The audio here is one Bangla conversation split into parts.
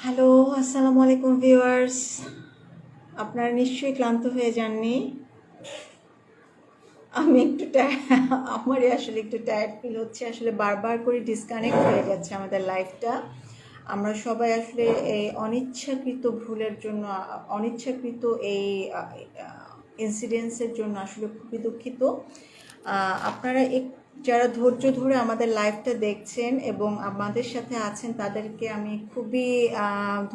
হ্যালো, আসসালামু আলাইকুম ভিউয়ার্স। আপনারা নিশ্চয়ই ক্লান্ত হয়ে যাননি। আমি একটু আমারই আসলে একটু টায়ার্ড ফিল হচ্ছে। আসলে বারবার করে ডিসকানেক্ট হয়ে যাচ্ছে আমাদের লাইফটা। আমরা সবাই আসলে এই অনিচ্ছাকৃত ভুলের জন্য, অনিচ্ছাকৃত এই ইনসিডেন্টসের জন্য আসলে খুবই দুঃখিত। আপনারা যারা ধৈর্য ধরে আমাদের লাইভটা দেখছেন এবং আমাদের সাথে আছেন তাদেরকে আমি খুবই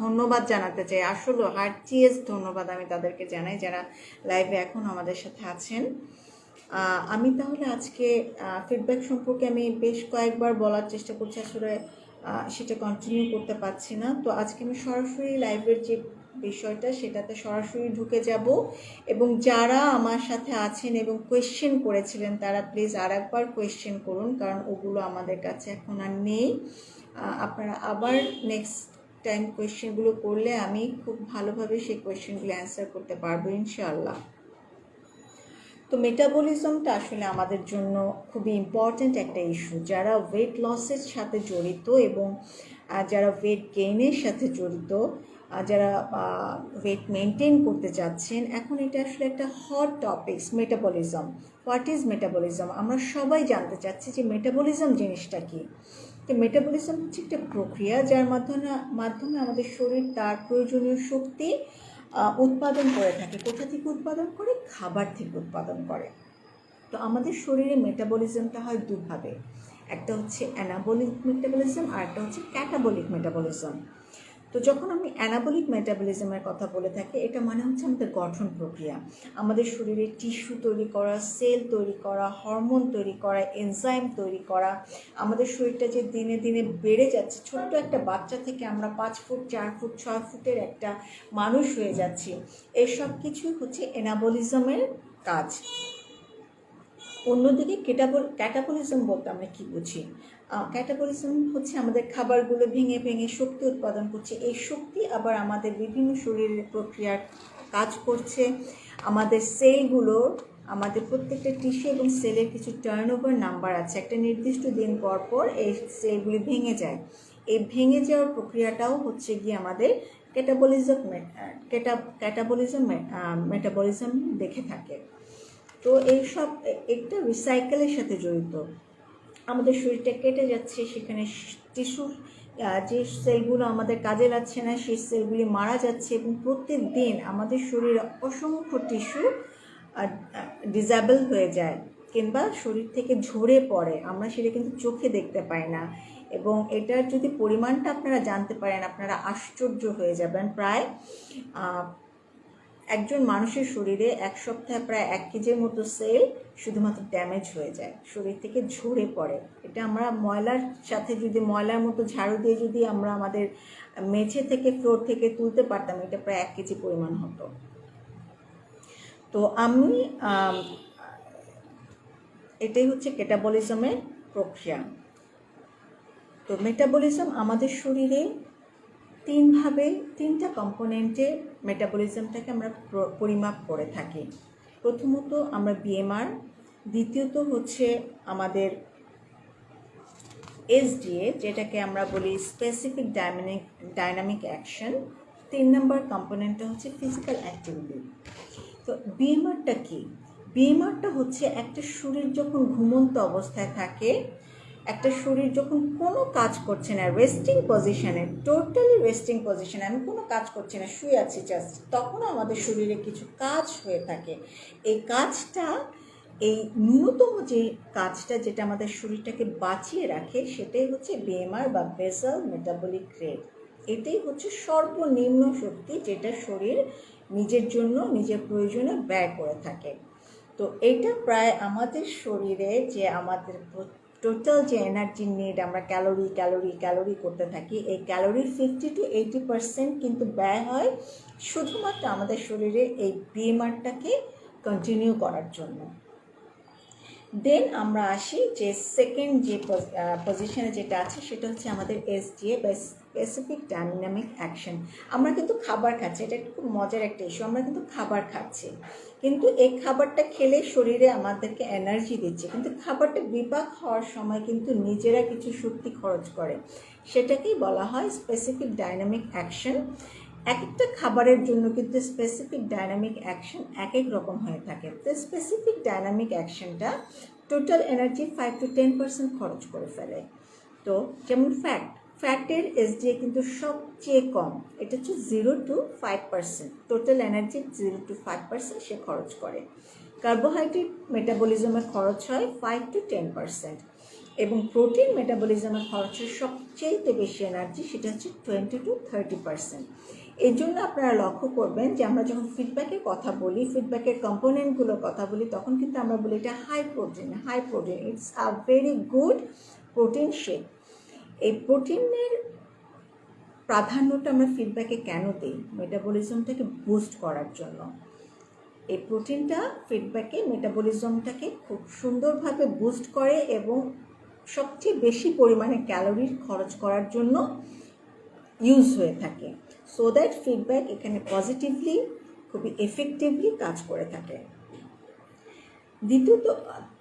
ধন্যবাদ জানাতে চাই। আসলে হার্টিয়েস্ট ধন্যবাদ আমি তাদেরকে জানাই যারা লাইভে এখন আমাদের সাথে আছেন। আমি তাহলে আজকে ফিডব্যাক সম্পর্কে আমি বেশ কয়েকবার বলার চেষ্টা করছি, আসলে সেটা কন্টিনিউ করতে পারছি না। তো আজকে আমি সরাসরি লাইভের যে বিষয়টা সেটাতে সরাসরি ঢুকে যাব এবং যারা আমার সাথে আছেন এবং কোয়েশ্চেন করেছিলেন তারা প্লিজ আর একবার কোয়েশ্চেন করুন, কারণ ওগুলো আমাদের কাছে এখন আর নেই। আপনারা আবার নেক্সট টাইম কোয়েশ্চেনগুলো করলে আমি খুব ভালোভাবে সেই কোয়েশ্চেনগুলো অ্যান্সার করতে পারবো ইনশাআল্লাহ। তো মেটাবলিজমটা আসলে আমাদের জন্য খুবই ইম্পর্ট্যান্ট একটা ইস্যু। যারা ওয়েট লসের সাথে জড়িত এবং যারা ওয়েট গেইনের সাথে জড়িত, যারা ওয়েট মেনটেন করতে চাচ্ছেন, এখন এটা আসলে একটা hot topics metabolism. What is metabolism? আমরা সবাই জানতে চাচ্ছি যে মেটাবলিজম জিনিসটা কী। তো মেটাবলিজম হচ্ছে একটা প্রক্রিয়া যার মাধ্যমে আমাদের শরীর তার প্রয়োজনীয় শক্তি উৎপাদন করে থাকে। কোথা থেকে উৎপাদন করে? খাবার থেকে উৎপাদন করে। তো আমাদের শরীরে মেটাবলিজমটা হয় দুভাবে, একটা হচ্ছে অ্যানাবলিক মেটাবলিজম আর একটা হচ্ছে ক্যাটাবলিক মেটাবলিজম। তো যখন আমি অ্যানাবলিক মেটাবলিজমের কথা বলে থাকি, এটা মানে হচ্ছে আমাদের গঠন প্রক্রিয়া, আমাদের শরীরে টিস্যু তৈরি করা, সেল তৈরি করা, হরমোন তৈরি করা, এনজাইম তৈরি করা। আমাদের শরীরটা যে দিনে দিনে বেড়ে যাচ্ছে, ছোট্ট একটা বাচ্চা থেকে আমরা 5 ফুট 4 ফুট 6 ফুটের একটা মানুষ হয়ে যাচ্ছি, এসব কিছুই হচ্ছে অ্যানাবলিজমের কাজ। অন্যদিকে ক্যাটাবলিজম বলতে আমরা কী বুঝি? ক্যাটাবলিজম হচ্ছে আমাদের খাবারগুলো ভেঙে ভেঙে শক্তি উৎপাদন করছে। এই শক্তি আবার আমাদের বিভিন্ন শরীরের প্রক্রিয়ার কাজ করছে। আমাদের সেলগুলো, আমাদের প্রত্যেকটা টিস্যু এবং সেলের কিছু টার্নওভার নাম্বার আছে। একটা নির্দিষ্ট দিন পর পর এই সেলগুলি ভেঙে যায়। এই ভেঙে যাওয়ার প্রক্রিয়াটাও হচ্ছে গিয়ে আমাদের ক্যাটাবলিজম মেটাবলিজম দেখে থাকে। তো এইসব একটা রিসাইকেলের সাথে জড়িত। আমাদের শরীরটা কেটে যাচ্ছে, সেখানে টিস্যু, যে সেলগুলো আমাদের কাজে লাগছে না সেই সেলগুলি মারা যাচ্ছে এবং প্রত্যেক দিন আমাদের শরীরে অসংখ্য টিস্যু ডিসেবল হয়ে যায় কিংবা শরীর থেকে ঝরে পড়ে। আমরা সেটা কিন্তু চোখে দেখতে পাই না, এবং এটার যদি পরিমাণটা আপনারা জানতে পারেন আপনারা আশ্চর্য হয়ে যাবেন। প্রায় একজন মানুষের শরীরে এক সপ্তাহে প্রায় 1 কেজির মতো সেল শুধুমাত্র ড্যামেজ হয়ে যায়, শরীর থেকে ঝরে পড়ে। এটা আমরা ময়লার সাথে যদি ময়লার মতো ঝাড়ু দিয়ে যদি আমরা আমাদের মেঝে থেকে ফ্লোর থেকে তুলতে পারতাম, এটা প্রায় 1 কেজি পরিমাণ হতো। তো আমি এটাই হচ্ছে ক্যাটাবলিজমের প্রক্রিয়া। তো মেটাবলিজম আমাদের শরীরে তিনটা কম্পোনেন্টে মেটাবলিজমটাকে আমরা পরিমাপ করে থাকি। প্রথমত আমরা বিএমআর, দ্বিতীয়ত হচ্ছে আমাদের এসডিএ, যেটাকে আমরা বলি স্পেসিফিক ডাইনামিক অ্যাকশন, 3 নম্বর কম্পোনেন্টটা হচ্ছে ফিজিক্যাল অ্যাক্টিভিটি। তো বিএমআরটা কি? বিএমআরটা হচ্ছে একটা শরীর যখন ঘুমন্ত অবস্থায় থাকে, একটা শরীর যখন কোনো কাজ করছে না, রেস্টিং পজিশনে, টোটালি রেস্টিং পজিশনে, আমি কোনো কাজ করছি না, শুয়ে আছি জাস্ট, তখন আমাদের শরীরে কিছু কাজ হয়ে থাকে। এই কাজটা, এই ন্যূনতম যে কাজটা যেটা আমাদের শরীরটাকে বাঁচিয়ে রাখে, সেটাই হচ্ছে বিএমআর বা বেসাল মেটাবলিক রেট। এটাই হচ্ছে সর্বনিম্ন শক্তি যেটা শরীর নিজের জন্য, নিজের প্রয়োজনে ব্যয় করে থাকে। তো এটা প্রায় আমাদের শরীরে যে আমাদের টোটাল যে এনার্জি নিড, আমরা ক্যালোরি ক্যালোরি ক্যালোরি করতে থাকি, এই ক্যালোরির 50 to 80% কিন্তু ব্যয় হয় শুধুমাত্র আমাদের শরীরে এই বিএমআরটাকে কন্টিনিউ করার জন্য। দেন আমরা আসি যে সেকেন্ড যে পজিশনে যেটা আছে সেটা হচ্ছে আমাদের SDA বা স্পেসিফিক ডাইনামিক অ্যাকশন। আমরা কিন্তু খাবার খাচ্ছি, এটা খুব মজার একটা ইস্যু। আমরা কিন্তু খাবার খাচ্ছি, কিন্তু এই খাবারটা খেলে শরীরে আমাদেরকে এনার্জি দিচ্ছে, কিন্তু খাবারটা বিপাক হওয়ার সময় কিন্তু নিজেরা কিছু শক্তি খরচ করে, সেটাকেই বলা হয় স্পেসিফিক ডাইনামিক অ্যাকশন। এক একটা খাবারের জন্য কিন্তু স্পেসিফিক ডাইনামিক অ্যাকশন এক এক রকম হয়ে থাকে। তো স্পেসিফিক ডাইনামিক অ্যাকশনটা টোটাল এনার্জি 5 to 10% খরচ করে ফেলে। তো যেমন ফ্যাটের SDA কিন্তু সবচেয়ে কম, এটা হচ্ছে 0 to 5%, টোটাল এনার্জির 0 to 5% সে খরচ করে। কার্বোহাইড্রেট মেটাবলিজমে খরচ হয় 5 to 10%, এবং প্রোটিন মেটাবলিজমে খরচ হয় সবচেয়ে বেশি এনার্জি, সেটা হচ্ছে 20 to 30%। এই জন্য আপনারা লক্ষ্য করবেন যে আমরা যখন ফিডব্যাকের কথা বলি, ফিডব্যাকের কম্পোনেন্টগুলোর কথা বলি, তখন কিন্তু আমরা বলি এটা high protein, it's a very good protein shake. এই প্রোটিনের প্রাধান্যটা আমরা ফিডব্যাকে কেন দিই? মেটাবলিজমটাকে বুস্ট করার জন্য। এই প্রোটিনটা ফিডব্যাকে মেটাবলিজমটাকে খুব সুন্দরভাবে বুস্ট করে এবং সবচেয়ে বেশি পরিমাণে ক্যালোরির খরচ করার জন্য ইউজ হয়ে থাকে, সো দ্যাট ফিডব্যাক এখানে পজিটিভলি খুবই এফেক্টিভলি কাজ করে থাকে।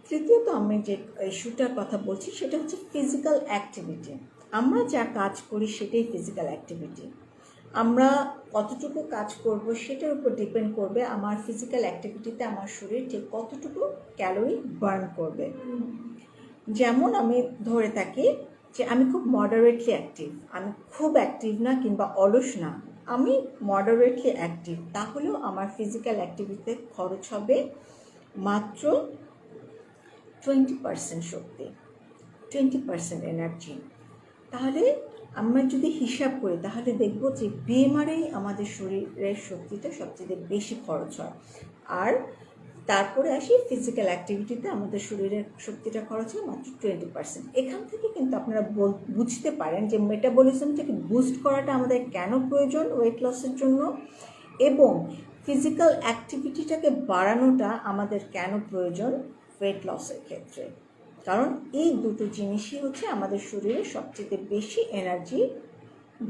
তৃতীয়ত আমি যে ইস্যুটার কথা বলছি সেটা হচ্ছে ফিজিক্যাল অ্যাক্টিভিটি। আমরা যা কাজ করি সেটাই ফিজিক্যাল অ্যাক্টিভিটি। আমরা কতটুকু কাজ করব সেটার উপর ডিপেন্ড করবে আমার ফিজিক্যাল অ্যাক্টিভিটিতে আমার শরীর ঠিক কতটুকু ক্যালোরি বার্ন করবে। যেমন আমি ধরে থাকি যে আমি খুব মডারেটলি অ্যাক্টিভ, আমি খুব অ্যাক্টিভ না কিংবা অলস না, আমি মডারেটলি অ্যাক্টিভ, তাহলেও আমার ফিজিক্যাল অ্যাক্টিভিটিতে খরচ হবে মাত্র 20% শক্তি, 20% এনার্জি। তাহলে আমরা যদি হিসাব করি তাহলে দেখব যে BMRএই আমাদের শরীরের শক্তিটা সবচেয়ে বেশি খরচ হয়, আর তারপরে আসি ফিজিক্যাল অ্যাক্টিভিটিতে আমাদের শরীরের শক্তিটা খরচ হয় মাত্র 20%। এখান থেকে কিন্তু আপনারা বুঝতে পারেন যে মেটাবলিজমটাকে বুস্ট করাটা আমাদের কেন প্রয়োজন ওয়েট লসের জন্য, এবং ফিজিক্যাল অ্যাক্টিভিটিটাকে বাড়ানোটা আমাদের কেন প্রয়োজন ওয়েট লসের ক্ষেত্রে। কারণ এই দুটো জিনিসই হচ্ছে আমাদের শরীরে সবচেয়ে বেশি এনার্জি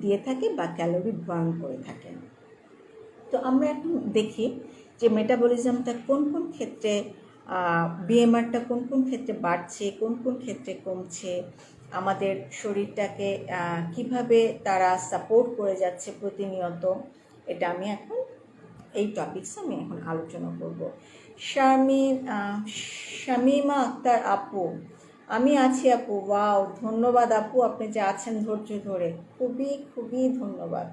দিয়ে থাকে বা ক্যালোরি বার্ন করে থাকে। তো আমরা এখন দেখি যে মেটাবলিজমটা কোন কোন ক্ষেত্রে, BMRটা কোন কোন ক্ষেত্রে বাড়ছে, কোন কোন ক্ষেত্রে কমছে, আমাদের শরীরটাকে কিভাবে তারা সাপোর্ট করে যাচ্ছে প্রতিনিয়ত। এটা আমি এখন এই টপিকস আমি এখন আলোচনা করব। শামিমা আক্তার আপু, আমি আছি আপু। ওয়াও, ধন্যবাদ আপু, আপনি যে আছেন ধৈর্য ধরে, খুবই খুবই ধন্যবাদ।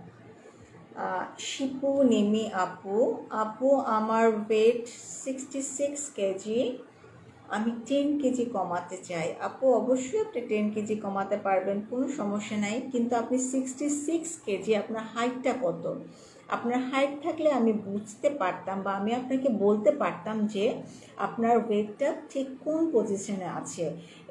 শিপু নিমি আপু আমার ওয়েট 66 কেজি, আমি 10 কেজি কমাতে চাই। আপু অবশ্যই আপনি 10 কেজি কমাতে পারবেন, কোনো সমস্যা নাই, কিন্তু আপনি 66 কেজি, আপনার হাইটটা কত? আপনার হাইট থাকলে আমি বুঝতে পারতাম বা আমি আপনাকে বলতে পারতাম যে আপনার ওয়েটটা ঠিক কোন পজিশনে আছে।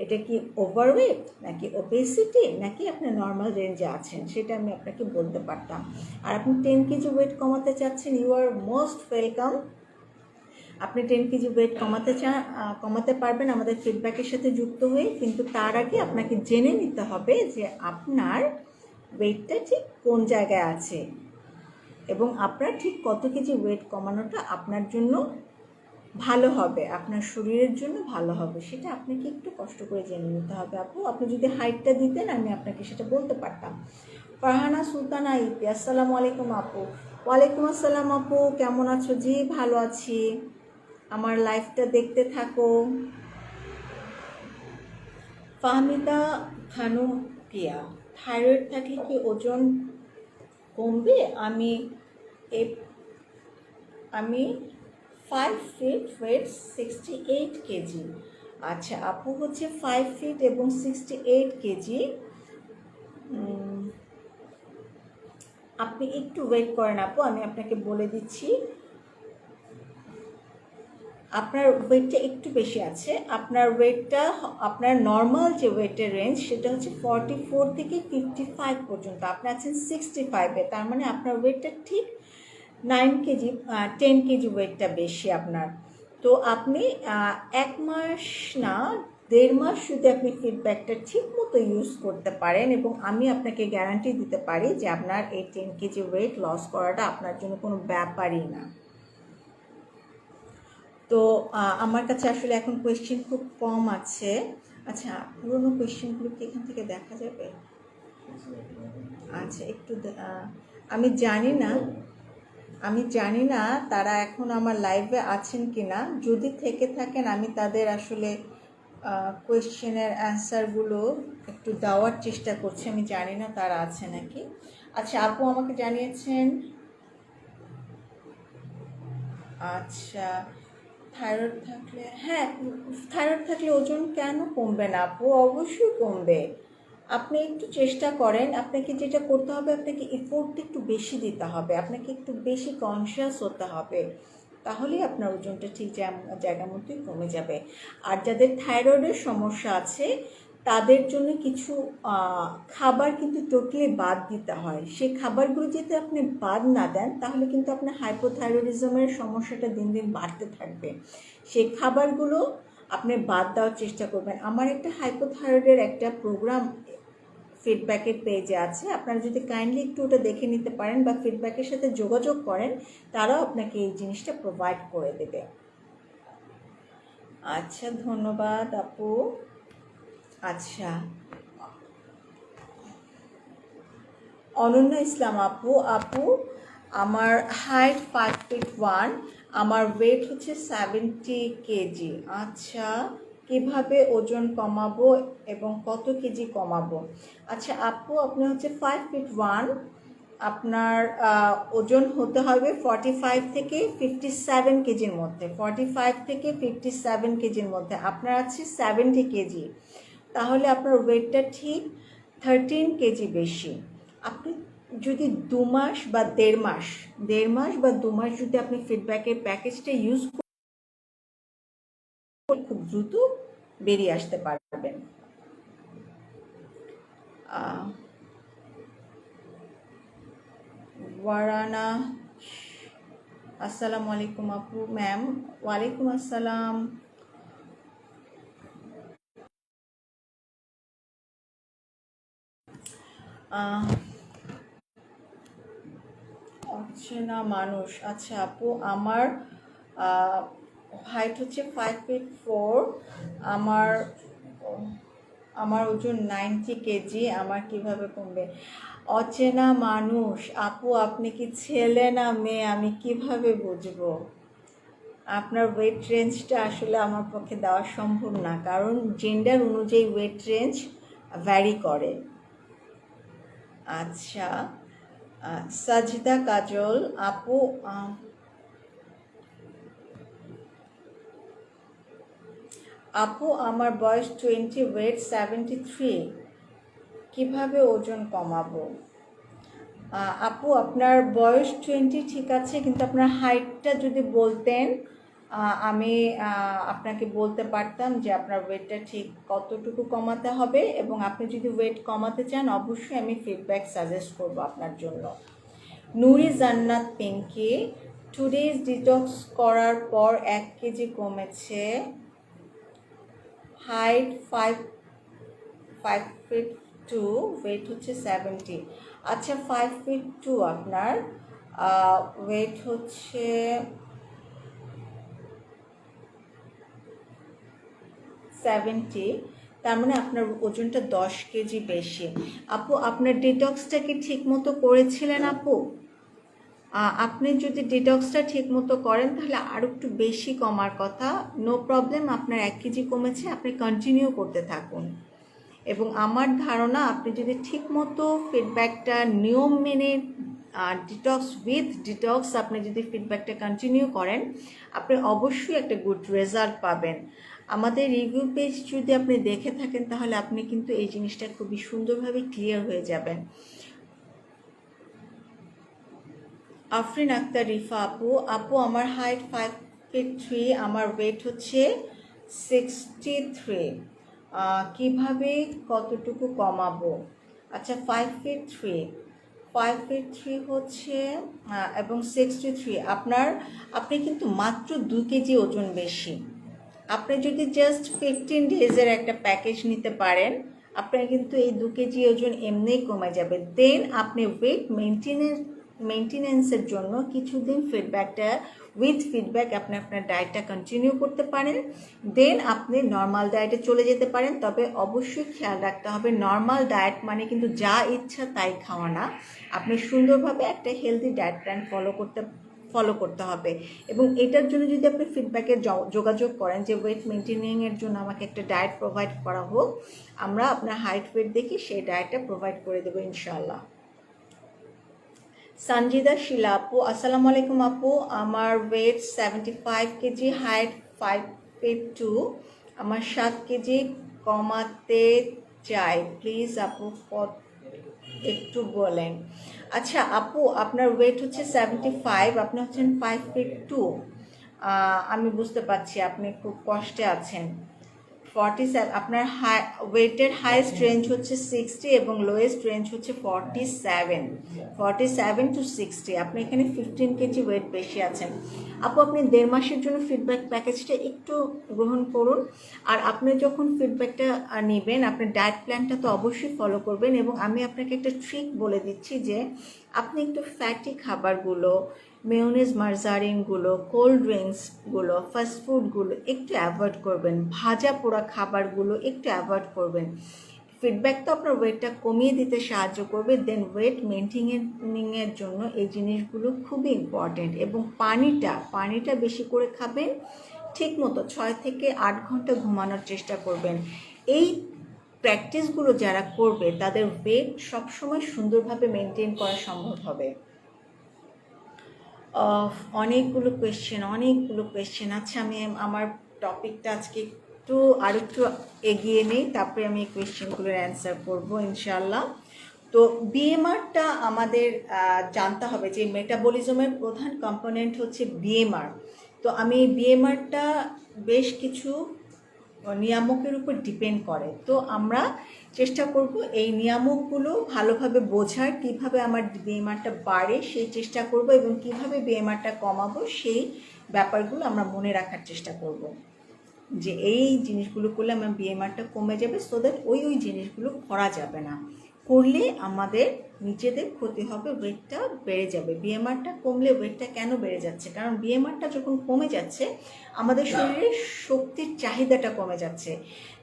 এটা কি ওভারওয়েট নাকি ওবেসিটি নাকি আপনি নর্মাল রেঞ্জে আছেন, সেটা আমি আপনাকে বলতে পারতাম। আর আপনি 10 কেজি ওয়েট কমাতে চাচ্ছেন, ইউ আর মোস্ট ওয়েলকাম। আপনি 10 কেজি ওয়েট কমাতে পারবেন আমাদের ফিডব্যাকের সাথে যুক্ত হয়ে, কিন্তু তার আগে আপনাকে জেনে নিতে হবে যে আপনার ওয়েটটা ঠিক কোন জায়গায় আছে এবং আপনার ঠিক কত কেজি ওয়েট কমানোটা আপনার জন্য ভালো হবে, আপনার শরীরের জন্য ভালো হবে, সেটা আপনাকে একটু কষ্ট করে জেনে নিতে হবে। আপু আপনি যদি হাইটটা দিতেন আমি আপনাকে সেটা বলতে পারতাম। ফারহানা সুলতানা ইতি, আসসালামু আলাইকুম আপু। ওয়ালাইকুম আসসালাম আপু, কেমন আছো? জি ভালো আছি, আমার লাইফটা দেখতে থাকো। ফাহমিদা খানুম পিয়া, থাইরয়েড থাকলে কি ওজন কমবে? আমি 5 ফিট, ওয়েট 68 কেজি। আচ্ছা আপু হচ্ছে 5 ফিট এবং 68 কেজি। আপনি একটু ওয়েট করেন আপু, আমি আপনাকে বলে দিচ্ছি। আপনার ওয়েটটা একটু বেশি আছে, আপনার ওয়েটটা, আপনার নর্মাল যে ওয়েটের রেঞ্জ সেটা হচ্ছে 44 থেকে 55 পর্যন্ত, আপনি আছেন 65-এ, তার মানে আপনার ওয়েটটা ঠিক 9 কেজি 10 কেজি ওয়েটটা বেশি আপনার। তো তো আপনি 1 মাস না 1.5 মাস যদি আপনি ফিডব্যাকটা ঠিক মতো ইউজ করতে পারেন, এবং আমি আপনাকে গ্যারান্টি দিতে পারি যে আপনার এই 10 কেজি ওয়েট লস করাটা আপনার জন্য কোনো ব্যাপারই না। তো আমার কাছে আসলে এখন কোয়েশ্চেন খুব কম আছে। আচ্ছা, পুরোনো কোয়েশ্চেনগুলো কি এখান থেকে দেখা যাবে? আচ্ছা, একটু আমি জানি না তারা এখন আমার লাইভে আছেন কি না। যদি থেকে থাকেন আমি তাদের আসলে কোয়েশ্চেনের অ্যান্সারগুলো একটু দেওয়ার চেষ্টা করছি। আমি জানি না তারা আছে নাকি। আচ্ছা, আপু আমাকে জানিয়েছেন, আচ্ছা থাইরয়েড থাকলে, হ্যাঁ থাইরয়েড থাকলে ওজন কেন কমবে না আপু? অবশ্যই কমবে। আপনি একটু চেষ্টা করেন, আপনাকে যেটা করতে হবে আপনাকে এফোর্টটা একটু বেশি দিতে হবে, আপনাকে একটু বেশি কনসিয়াস হতে হবে, তাহলেই আপনার ওজনটা ঠিক জায়গা মতোই কমে যাবে। আর যাদের থাইরয়েডের সমস্যা আছে তাদের জন্য কিছু খাবার কিন্তু টোটালি বাদ দিতে হয়। সেই খাবারগুলো যদি আপনি বাদ না দেন তাহলে কিন্তু আপনার হাইপোথাইরয়েডিজমের সমস্যাটা দিন দিন বাড়তে থাকবে। সেই খাবারগুলো আপনি বাদ দেওয়ার চেষ্টা করবেন। আমার একটা হাইপোথাইরয়েডের একটা প্রোগ্রাম ফিডব্যাকের পেজে আছে, আপনারা যদি কাইন্ডলি একটু ওটা দেখে নিতে পারেন বা ফিডব্যাকের সাথে যোগাযোগ করেন, তারাও আপনাকে এই জিনিসটা প্রোভাইড করে দেবে। আচ্ছা, ধন্যবাদ আপু। আচ্ছা, অনন্যা ইসলাম আপু, আমার হাইট 5'1", আমার ওয়েট হচ্ছে 70 কেজি। আচ্ছা, কিভাবে ওজন কমাবো এবং কত কেজি কমাবো? আচ্ছা আপু, আপনি হচ্ছে 5'1", আপনার ওজন হতে হবে 45 থেকে 57 কেজির মধ্যে, 45 থেকে 57 কেজির মধ্যে। আপনার আছে 70 কেজি, তাহলে আপনার ওয়েটটা ঠিক 13 কেজি বেশি। আপনি যদি 2 মাস বা 1.5 মাস যদি আপনি ফিডব্যাকের প্যাকেজটা ইউজ করে খুব দ্রুত বেরিয়ে আসতে পারবেন। ওয়ারানা, আসসালামু আলাইকুম আপু। ম্যাম, ওয়ালাইকুম আসসালাম। অচেনা মানুষ, আচ্ছা আপু, আমার হাইট হচ্ছে 5'4", আমার ওজন 90 কেজি, আমার কিভাবে কমবে? অচেনা মানুষ আপু, আপনি কি ছেলে না মেয়ে আমি কিভাবে বুঝবো? আপনার ওয়েট রেঞ্জটা আসলে আমার পক্ষে দেওয়া সম্ভব না, কারণ জেন্ডার অনুযায়ী ওয়েট রেঞ্জ ভ্যারি করে। আচ্ছা, সাজিদা কাজল আপু, আমার বয়স 20, ওয়েট 73, কিভাবে ওজন কমাবো? আপু, আপনার বয়স 20 ঠিক আছে, কিন্তু আপনার হাইটটা যদি বলতেন আমি আপনাকে বলতে পারতাম যে আপনার ওয়েটটা ঠিক কতটুকু কমাতে হবে, এবং আপনি যদি ওয়েট কমাতে চান অবশ্যই আমি ফিডব্যাক সাজেস্ট করব আপনার জন্য। নুরি জান্নাত পিঙ্কি, 2 days ডিটক্স করার পর 1 কেজি কমেছে, হাইট 5'2", ওয়েট হচ্ছে 70। আচ্ছা, 5'2", আপনার ওয়েট হচ্ছে 70, তার মানে আপনার ওজনটা 10 কেজি বেশি। আপু, আপনার ডিটক্সটা কি ঠিক মতো করেছিলেন আপু? আপনি যদি ডিটক্সটা ঠিক মতো করেন তাহলে আরও একটু বেশি কমার কথা। নো প্রবলেম, আপনার 1 কেজি কমেছে, আপনি কন্টিনিউ করতে থাকুন। এবং আমার ধারণা আপনি যদি ঠিক মতো ফিডব্যাকটা নিয়ম মেনে ডিটক্স আপনি যদি ফিডব্যাকটা কন্টিনিউ করেন, আপনি অবশ্যই একটা গুড রেজাল্ট পাবেন। আমাদের রিভিউ পেজ যদি আপনি দেখে থাকেন তাহলে আপনি কিন্তু এই জিনিসটা খুবই সুন্দরভাবে ক্লিয়ার হয়ে যাবেন। আফরিন আক্তার রিফা আপু, আমার হাইট 5'3", আমার ওয়েট হচ্ছে 63, কিভাবে কতটুকু কমাবো? আচ্ছা, 5'3", 5'3" হচ্ছে এবং 63। আপনি কিন্তু মাত্র 2 কেজি ওজন বেশি। আপনি যদি জাস্ট 15 ডেজের একটা প্যাকেজ নিতে পারেন, আপনার কিন্তু এই 2 কেজি ওজন এমনিই কমে যাবে। দেন আপনি ওয়েট মেনটেনেন্সের জন্য কিছুদিন উইথ ফিডব্যাক আপনি আপনার ডায়েটটা কন্টিনিউ করতে পারেন। দেন আপনি নর্মাল ডায়েটে চলে যেতে পারেন। তবে অবশ্যই খেয়াল রাখতে হবে, নর্মাল ডায়েট মানে কিন্তু যা ইচ্ছা তাই খাওয়া না। আপনি সুন্দরভাবে একটা হেলদি ডায়েট প্ল্যান ফলো করতে হবে। এবং এটার জন্য যদি আপনি ফিডব্যাকে যোগাযোগ করেন যে ওয়েট মেনটেনিংয়ের জন্য আমাকে একটা ডায়েট প্রোভাইড করা হোক, আমরা আপনার হাইট ওয়েট দেখি সেই ডায়েটটা প্রোভাইড করে দেবো ইনশাআল্লাহ। সঞ্জিদা শিলা আপু, আসসালামু আলাইকুম আপু। আমার ওয়েট 75 কেজি, হাইট 5'2", আমার 7 কেজি কমাতে চাই, প্লিজ আপু একটু বলেন। আচ্ছা আপু, আপনার ওয়েট হচ্ছে 75, আপনি হচ্ছেন 5'2". আমি বুঝতে পারছি আপনি খুব কষ্টে আছেন। 47, আপনার ওয়েটের হাইয়েস্ট রেঞ্জ হচ্ছে 60 এবং লোয়েস্ট রেঞ্জ হচ্ছে 47 to 60। আপনি এখানে 15 কেজি ওয়েট বেশি আছেন। আপু, আপনি 1.5 মাসের জন্য ফিডব্যাক প্যাকেজটা একটু গ্রহণ করুন। আর আপনি যখন ফিডব্যাকটা নেবেন, আপনার ডায়েট প্ল্যানটা তো অবশ্যই ফলো করবেন। এবং আমি আপনাকে একটা ট্রিক বলে দিচ্ছি যে আপনি একটু ফ্যাটি খাবারগুলো, মেয়োনিজ, মার্জারিনগুলো, কোল্ড ড্রিঙ্কসগুলো, ফাস্টফুডগুলো একটু অ্যাভয়েড করবেন। ভাজা পোড়া খাবারগুলো একটু অ্যাভয়েড করবেন। ফিডব্যাক তো আপনার ওয়েটটা কমিয়ে দিতে সাহায্য করবে। দেন ওয়েট মেনটেনিংয়ের জন্য এই জিনিসগুলো খুবই ইম্পর্টেন্ট। এবং পানিটা বেশি করে খাবেন। ঠিক মতো 6 থেকে 8 ঘন্টা ঘুমানোর চেষ্টা করবেন। এই প্র্যাকটিসগুলো যারা করবে তাদের ওয়েট সবসময় সুন্দরভাবে মেনটেন করা সম্ভব হবে। অনেকগুলো কোয়েশ্চেন। আচ্ছা, আমি আমার টপিকটা আজকে আরেকটু এগিয়ে নেই, তারপরে আমি এই কোয়েশ্চেনগুলোর অ্যান্সার করব ইনশাআল্লাহ। তো বিএমআরটা আমাদের জানতে হবে যে মেটাবলিজমের প্রধান কম্পোনেন্ট হচ্ছে বিএমআর। তো আমি বিএমআরটা বেশ কিছু নিয়ামকের উপর ডিপেন্ড করে। তো আমরা চেষ্টা করব এই নিয়ামকগুলো ভালোভাবে বোঝার, কিভাবে আমার বিএমআরটা বাড়ে সেই চেষ্টা করব, এবং কিভাবে বিএমআরটা কমাবো সেই ব্যাপারগুলো আমরা মনে রাখার চেষ্টা করব। যে এই জিনিসগুলো করলে আমার বিএমআরটা কমে যাবে, সো দ্যাট ওই জিনিসগুলো করা যাবে না। করলে আমাদের নিজেদের ক্ষতি হবে, ওয়েটটা বেড়ে যাবে। বিএমআরটা কমলে ওয়েটটা কেন বেড়ে যাচ্ছে? কারণ বিএমআরটা যখন কমে যাচ্ছে আমাদের শরীরে শক্তির চাহিদাটা কমে যাচ্ছে,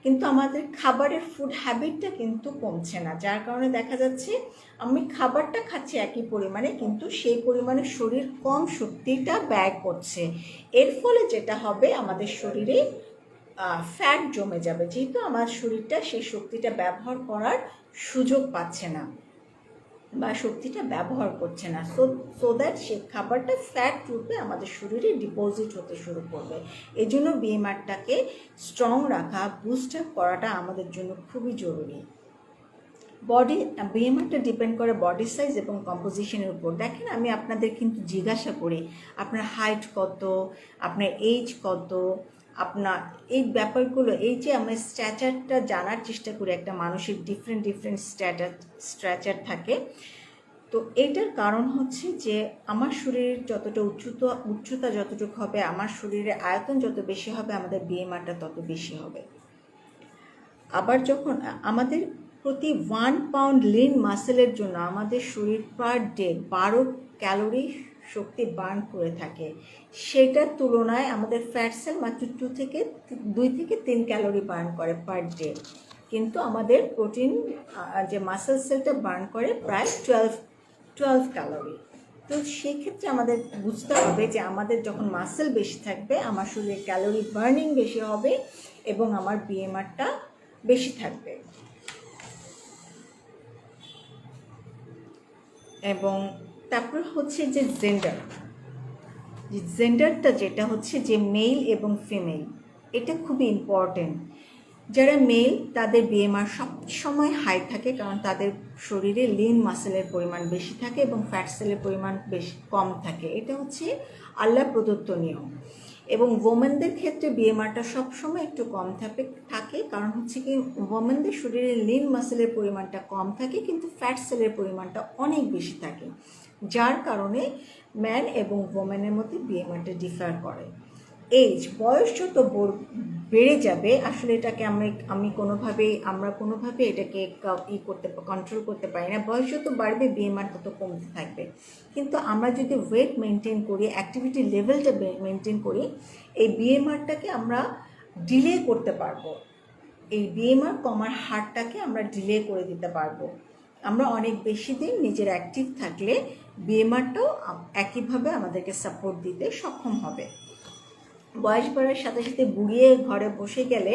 কিন্তু আমাদের খাবারের ফুড হ্যাবিটটা কিন্তু কমছে না। যার কারণে দেখা যাচ্ছে আমি খাবারটা খাচ্ছি একই পরিমাণে, কিন্তু সেই পরিমাণে শরীর কম শক্তিটা ব্যয় করছে। এর ফলে যেটা হবে, আমাদের শরীরে ফ্যাট জমে যাবে, যেহেতু আমার শরীরটা সেই শক্তিটা ব্যবহার করার সুযোগ পাচ্ছে না বা শক্তিটা ব্যবহার করছে না। সো দ্যাট সেই খাবারটা ফ্যাট রূপে আমাদের শরীরে ডিপোজিট হতে শুরু করবে। এই জন্য বিএমআরটাকে স্ট্রং রাখা, বুস্ট আপ করাটা আমাদের জন্য খুবই জরুরি। বিএমআরটা ডিপেন্ড করে বডি সাইজ এবং কম্পোজিশনের উপর। দেখেন, আমি আপনাদের কিন্তু জিজ্ঞাসা করি আপনার হাইট কত, আপনার এজ কত, আপনার এই ব্যাপারগুলো, এই যে আমরা স্ট্যাচারটা জানার চেষ্টা করি। একটা মানুষের ডিফারেন্ট স্ট্যাচার থাকে। তো এটার কারণ হচ্ছে যে আমার শরীরের যতটা উচ্চতা যতটুকু হবে, আমার শরীরের আয়তন যত বেশি হবে, আমাদের বিএমআরটা তত বেশি হবে। আবার যখন আমাদের প্রতি 1 পাউন্ড লিন মাসেলের জন্য আমাদের শরীর পার ডে 12 ক্যালোরি শক্তি বার্ন করে থাকে, সেটার তুলনায় আমাদের ফ্যাট সেল মাত্র 2 থেকে 3 ক্যালোরি বার্ন করে পার ডে। কিন্তু আমাদের প্রোটিন যে মাসেল সেলটা বার্ন করে প্রায় 12 ক্যালোরি। তো সেক্ষেত্রে আমাদের বুঝতে হবে যে আমাদের যখন মাসেল বেশি থাকবে, আমার শরীরে ক্যালোরি বার্নিং বেশি হবে এবং আমার বিএমআরটা বেশি থাকবে। এবং তারপর হচ্ছে যে জেন্ডারটা যেটা হচ্ছে যে মেল এবং ফিমেল, এটা খুবই ইম্পর্টেন্ট। যারা মেল তাদের বিএমআর সবসময় হাই থাকে, কারণ তাদের শরীরে লিন মাসেলের পরিমাণ বেশি থাকে এবং ফ্যাট সেলের পরিমাণ বেশি কম থাকে। এটা হচ্ছে আল্লাহ প্রদত্ত নিয়ম। এবং ওমেনদের ক্ষেত্রে বিএমআরটা সবসময় একটু কম থাকে, কারণ হচ্ছে কি ওমেনদের শরীরে লিন মাসেলের পরিমাণটা কম থাকে কিন্তু ফ্যাট সেলের পরিমাণটা অনেক বেশি থাকে, যার কারণে ম্যান এবং ওমেনের মধ্যে বিএমআরটা ডিফার করে। বয়স যত বেড়ে যাবে আসলে এটাকে আমরা কোনোভাবে এটাকে কন্ট্রোল করতে পারি না। বয়স যত বাড়বে বিএমআর তত কমতে থাকবে, কিন্তু আমরা যদি ওয়েট মেনটেন করি, অ্যাক্টিভিটি লেভেলটা মেনটেন করি, এই বিএমআরটাকে আমরা ডিলে করতে পারবো। এই বিএমআর কমার হারটাকে আমরা ডিলে করে দিতে পারবো। আমরা অনেক বেশি দিন নিজের অ্যাক্টিভ থাকলে বিএমআরটাও একইভাবে আমাদেরকে সাপোর্ট দিতে সক্ষম হবে। বয়স বাড়ার সাথে সাথে বুড়িয়ে ঘরে বসে গেলে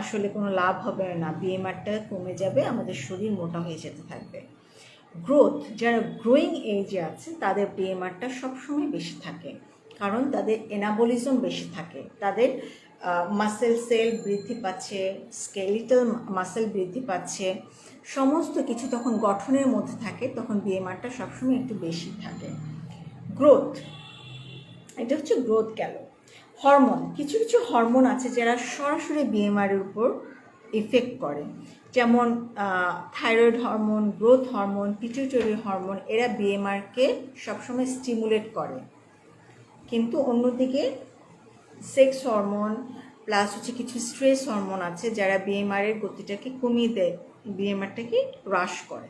আসলে কোনো লাভ হবে না, বিএমআরটা কমে যাবে, আমাদের শরীর মোটা হয়ে যেতে থাকবে। যারা গ্রোয়িং এজে আছে তাদের বিএমআরটা সবসময় বেশি থাকে, কারণ তাদের এনাবলিজম বেশি থাকে, তাদের মাসেল সেল বৃদ্ধি পাচ্ছে, স্কেলিটাল মাসেল বৃদ্ধি পাচ্ছে, সমস্ত কিছু তখন গঠনের মধ্যে থাকে, তখন বিএমআরটা সবসময় একটু বেশি থাকে। এটা হচ্ছে গ্রোথ গেল। হরমোন, কিছু কিছু হরমোন আছে যারা সরাসরি বিএমআরের উপর ইফেক্ট করে, যেমন thyroid hormone, growth hormone, pituitary hormone, এরা বিএমআরকে সবসময় স্টিমুলেট করে। কিন্তু অন্যদিকে সেক্স হরমোন প্লাস হচ্ছে কিছু স্ট্রেস হরমোন আছে যারা বিএমআরের গতিটাকে কমিয়ে দেয়, বিএমআরটাকে হ্রাস করে।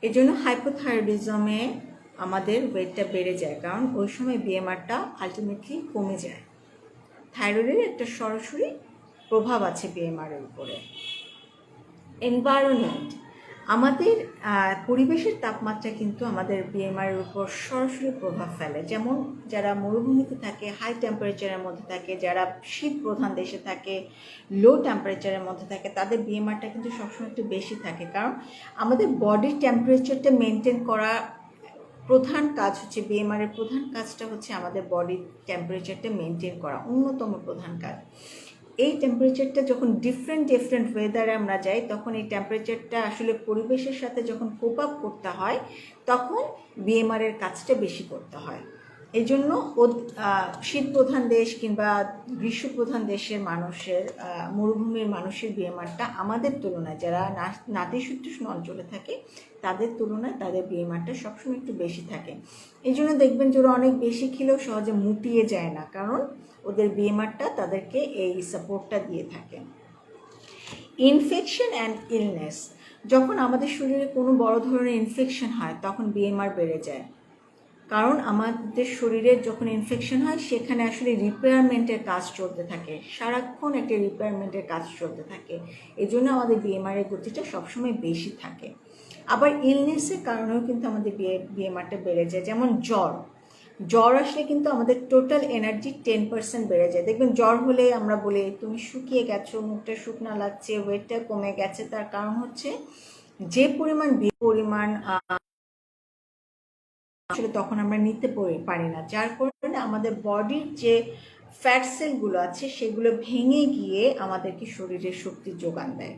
এই জন্য হাইপোথাইরয়েডিজমে আমাদের ওয়েটটা বেড়ে যায়, কারণ ওই সময় বিএমআরটা আলটিমেটলি কমে যায়। থাইরয়েডের একটা সরাসরি প্রভাব আছে বিএমআরের উপরে। এনভায়রনমেন্ট, আমাদের পরিবেশের তাপমাত্রা কিন্তু আমাদের বিএমআরের উপর সরাসরি প্রভাব ফেলে। যেমন যারা মরুভূমিতে থাকে, হাই টেম্পারেচারের মধ্যে থাকে, যারা শীত প্রধান দেশে থাকে, লো টেম্পারেচারের মধ্যে থাকে, তাদের বিএমআরটা কিন্তু সবসময় একটু বেশি থাকে, কারণ আমাদের বডির টেম্পারেচারটা মেনটেন করা প্রধান কাজ হচ্ছে, বিএমআরের প্রধান কাজটা হচ্ছে আমাদের বডির টেম্পারেচারটা মেনটেন করা, অন্যতম প্রধান কাজ। এই টেম্পারেচারটা যখন ডিফারেন্ট ওয়েদারে আমরা যাই, তখন এই টেম্পারেচারটা আসলে পরিবেশের সাথে যখন কোপ আপ করতে হয়, তখন বিএমআরের কাজটা বেশি করতে হয়। এই জন্য শীত প্রধান দেশ কিংবা গ্রীষ্ম প্রধান দেশের মানুষের, মরুভূমির মানুষের বিএমআরটা আমাদের তুলনায়, যারা নাতিশীতোষ্ণ অঞ্চলে থাকে তাদের তুলনায় তাদের বিএমআরটা সবসময় একটু বেশি থাকে। এই জন্য দেখবেন যে ওরা অনেক বেশি খেলেও সহজে মুটিয়ে যায় না, কারণ ওদের বিএমআরটা তাদেরকে এই সাপোর্টটা দিয়ে থাকে। ইনফেকশন অ্যান্ড ইলনেস, যখন আমাদের শরীরে কোনো বড় ধরনের ইনফেকশন হয় তখন বিএমআর বেড়ে যায়, কারণ আমাদের শরীরে যখন ইনফেকশন হয় সেখানে আসলে রিপেয়ারমেন্টের কাজ চলতে থাকে, সারাক্ষণ একটা রিপেয়ারমেন্টের কাজ চলতে থাকে, এই জন্য আমাদের বিএমআরের গতিটা সবসময় বেশি থাকে। আবার ইলনেসের কারণেও কিন্তু আমাদের বিএমআরটা বেড়ে যায়, যেমন জ্বর আসলে কিন্তু আমাদের টোটাল এনার্জি 10% বেড়ে যায়। দেখবেন জ্বর হলে আমরা বলি তুমি শুকিয়ে গেছো, মুখটা শুকনা লাগছে, ওয়েটটা কমে গেছে, তার কারণ হচ্ছে যে পরিমাণ আসলে তখন আমরা নিতে পারি না, যার কারণে আমাদের বডির যে ফ্যাট সেলগুলো আছে সেগুলো ভেঙে গিয়ে আমাদেরকে শরীরে শক্তির যোগান দেয়।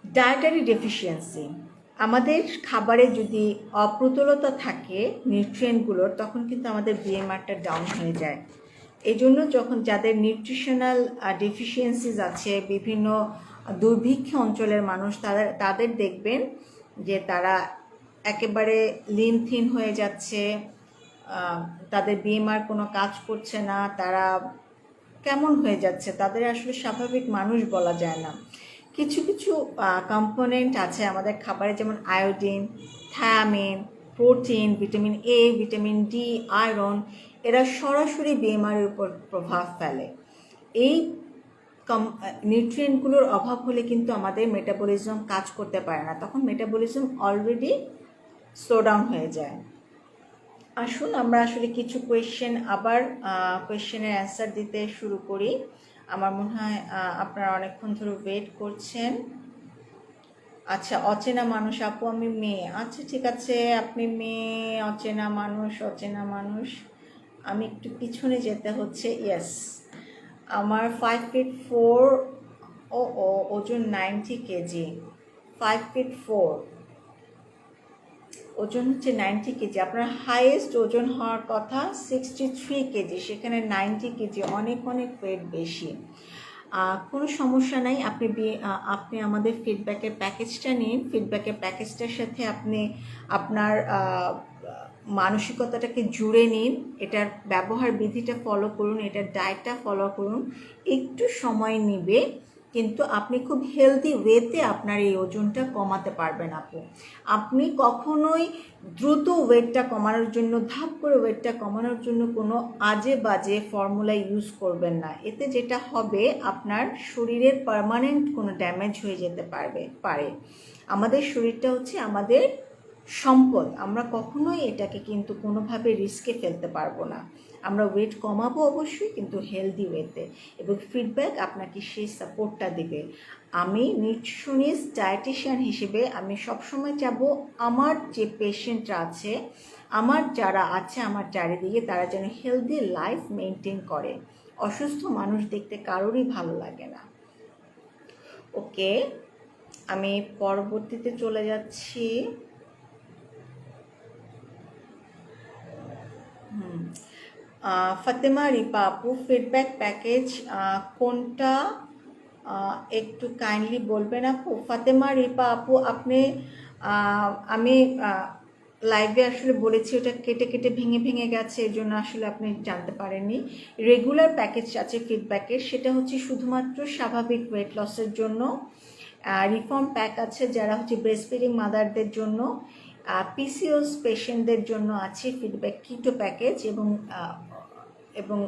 ডায়েটারি ডেফিসিয়েন্সি, আমাদের খাবারে যদি অপ্রতুলতা থাকে নিউট্রিয়েন্টগুলোর, তখন কিন্তু আমাদের বিএমআরটা ডাউন হয়ে যায়। এই জন্য যখন যাদের নিউট্রিশনাল ডেফিসিয়েন্সিস আছে, বিভিন্ন দুর্ভিক্ষ অঞ্চলের মানুষ, তাদের দেখবেন যে তারা একেবারে লিন থিন হয়ে যাচ্ছে, তাদের বিএমআর কোনো কাজ করছে না, তারা কেমন হয়ে যাচ্ছে, তাদের আসলে স্বাভাবিক মানুষ বলা যায় না। কিছু কিছু কম্পোনেন্ট আছে আমাদের খাবারে, যেমন iodine, thymine, protein, vitamin A, vitamin D, iron, এরা সরাসরি বিএমআরের উপর প্রভাব ফেলে। এই নিউট্রিয়েন্টগুলোর অভাব হলে কিন্তু আমাদের মেটাবলিজম কাজ করতে পারে না, তখন মেটাবলিজম অলরেডি স্লো ডাউন হয়ে যায়। আসুন আমরা আসলে কিছু কোয়েশ্চেনের অ্যান্সার দিতে শুরু করি। আমার মনে হয় আপনারা অনেকক্ষণ ধরে ওয়েট করছেন। আচ্ছা, অচেনা মানুষ, আপু আমি মেয়ে। আচ্ছা ঠিক আছে, আপনি মেয়ে, অচেনা মানুষ, আমি একটু পিছনে যেতে হচ্ছে। ইয়েস, আমার 5 feet 4, ওজন 90 কেজি, 5 feet 4। ওজন হচ্ছে 90 কেজি। আপনার হাইয়েস্ট ওজন হওয়ার কথা 63 কেজি, সেখানে 90 কেজি, অনেক অনেক ওয়েট বেশি। কোনো সমস্যা নাই, আপনি আমাদের ফিডব্যাকের প্যাকেজটা নিন। ফিডব্যাকের প্যাকেজটার সাথে আপনি আপনার মানসিকতাটাকে জুড়ে নিন, এটার ব্যবহার বিধিটা ফলো করুন, এটার ডায়েটটা ফলো করুন। একটু সময় নেবে, কিন্তু আপনি খুব হেলদি ওয়েতে আপনার এই ওজনটা কমাতে পারবেন আপু। আপনি কখনোই দ্রুত ওয়েটটা কমানোর জন্য, ধাপ করে ওয়েটটা কমানোর জন্য কোনো আজে বাজে ফর্মুলা ইউজ করবেন না। এতে যেটা হবে, আপনার শরীরের পার্মানেন্ট কোনো ড্যামেজ হয়ে যেতে পারে। আমাদের শরীরটা হচ্ছে আমাদের সম্পদ, আমরা কখনোই এটাকে কিন্তু কোনোভাবে রিস্কে ফেলতে পারবো না। আমরা ওয়েট কমাবো অবশ্যই, কিন্তু হেলদি ওয়েতে, এবং ফিডব্যাক আপনাকে সেই সাপোর্টটা দেবে। আমি নিউট্রিশনিস্ট ডায়েটিশিয়ান হিসেবে আমি সবসময় চাবো আমার যে পেশেন্টরা আছে, যারা আছে আমার চারিদিকে, তারা যেন হেলদি লাইফ মেনটেন করে। অসুস্থ মানুষ দেখতে কারোরই ভালো লাগে না। ওকে, আমি পরবর্তীতে চলে যাচ্ছি। ফাতেমা রিপা আপু, ফিডব্যাক প্যাকেজ কোনটা একটু কাইন্ডলি বলবেন আপু? ফাতেমা রিপা আপু, আমি লাইভে আসলে বলেছি, ওটা কেটে কেটে ভেঙে ভেঙে গেছে, এর জন্য আসলে আপনি জানতে পারেননি। রেগুলার প্যাকেজ আছে ফিডব্যাকের, সেটা হচ্ছে শুধুমাত্র স্বাভাবিক ওয়েট লসের জন্য। রিফর্ম প্যাক আছে যারা হচ্ছে ব্রেস্ট ফিডিং মাদারদের জন্য। পিসিওস পেশেন্টদের জন্য আছে ফিডব্যাক কিটো প্যাকেজ, এবং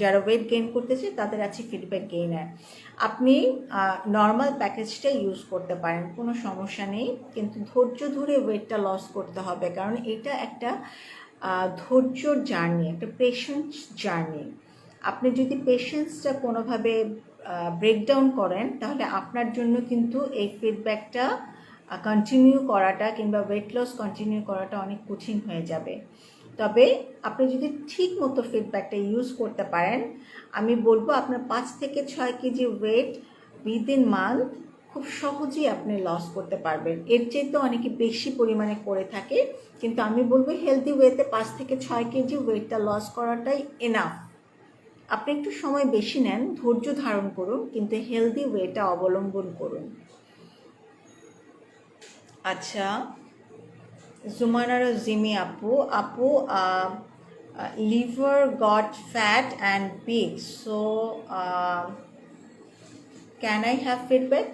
যারা ওয়েট গেইন করতেছে তাদের আছে ফিডব্যাক গেইনার। আপনি নর্মাল প্যাকেজটা ইউজ করতে পারেন, কোনো সমস্যা নেই, কিন্তু ধৈর্য ধরে ওয়েটটা লস করতে হবে, কারণ এটা একটা ধৈর্যর জার্নি, একটা পেশেন্স জার্নি। আপনি যদি পেশেন্সটা কোনোভাবে ব্রেকডাউন করেন, তাহলে আপনার জন্য কিন্তু এই ফিডব্যাকটা কন্টিনিউ করাটা কিংবা ওয়েট লস কন্টিনিউ করাটা অনেক কঠিন হয়ে যাবে। তবে আপনি যদি ঠিক মতো ফিডব্যাকটা ইউজ করতে পারেন, আমি বলবো আপনার 5 থেকে 6 কেজি ওয়েট উইদিন মান্থ খুব সহজেই আপনি লস করতে পারবেন। এর চেয়ে তো অনেকে বেশি পরিমাণে করে থাকে, কিন্তু আমি বলবো হেলদি ওয়েতে 5 থেকে 6 কেজি ওয়েটটা লস করাটাই এনাফ। আপনি একটু সময় বেশি নেন, ধৈর্য ধারণ করুন, কিন্তু হেলদি ওয়েটা অবলম্বন করুন। আচ্ছা, জুমানারা জিমি আপু, liver got fat and big, so can I have feedback?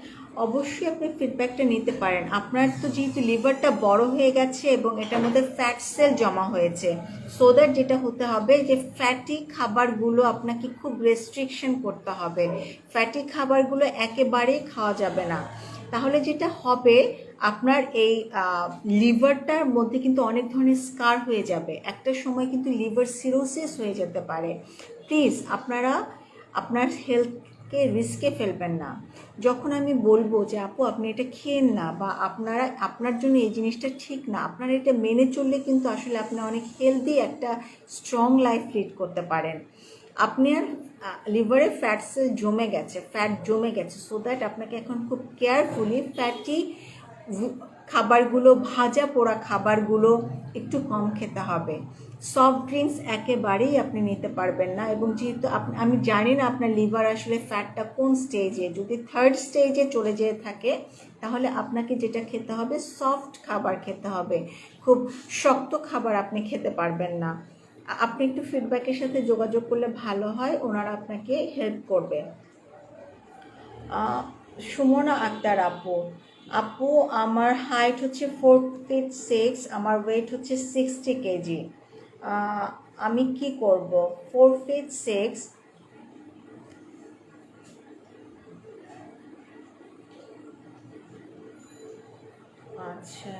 অবশ্যই আপনি ফিডব্যাকটা নিতে পারেন। আপনার তো যেহেতু লিভারটা বড় হয়ে গেছে এবং এটার মধ্যে ফ্যাট সেল জমা হয়েছে, সো দ্যাট যেটা হতে হবে যে ফ্যাটি খাবারগুলো আপনাকে খুব রেস্ট্রিকশন করতে হবে। ফ্যাটি খাবারগুলো একেবারেই খাওয়া যাবে না। তাহলে যেটা হবে, আপনার এই লিভারটার মধ্যে কিন্তু অনেক ধরনের স্কার হয়ে যাবে, একটা সময় কিন্তু লিভার সিরোসিস হয়ে যেতে পারে। প্লিজ আপনারা আপনার হেলথকে রিস্কে ফেলবেন না। যখন আমি বলবো যে আপু আপনি এটা খেয়েন না, বা আপনার জন্য এই জিনিসটা ঠিক না, আপনারা এটা মেনে চললে কিন্তু আসলে আপনি অনেক হেলদি একটা স্ট্রং লাইফ লিড করতে পারেন। আপনার লিভারে ফ্যাট জমে গেছে, সো দ্যাট আপনাকে এখন খুব কেয়ারফুলি ফ্যাটি খাবারগুলো, ভাজা পোড়া খাবারগুলো একটু কম খেতে হবে। সফট ড্রিঙ্কস একেবারেই আপনি নিতে পারবেন না, এবং যেহেতু আমি জানি না আপনার লিভার আসলে ফ্যাটটা কোন স্টেজে, যদি 3rd স্টেজে চলে যেয়ে থাকে, তাহলে আপনাকে যেটা খেতে হবে, সফট খাবার খেতে হবে, খুব শক্ত খাবার আপনি খেতে পারবেন না। আপনি একটু ফিডব্যাকের সাথে যোগাযোগ করলে ভালো হয়, ওনারা আপনাকে হেল্প করবে। সুমনা আক্তার আপু, আমার হাইট হচ্ছে 4 feet 6, আমার ওয়েট হচ্ছে 60 কেজি, আমি কি করব? 4 feet 6, আচ্ছা,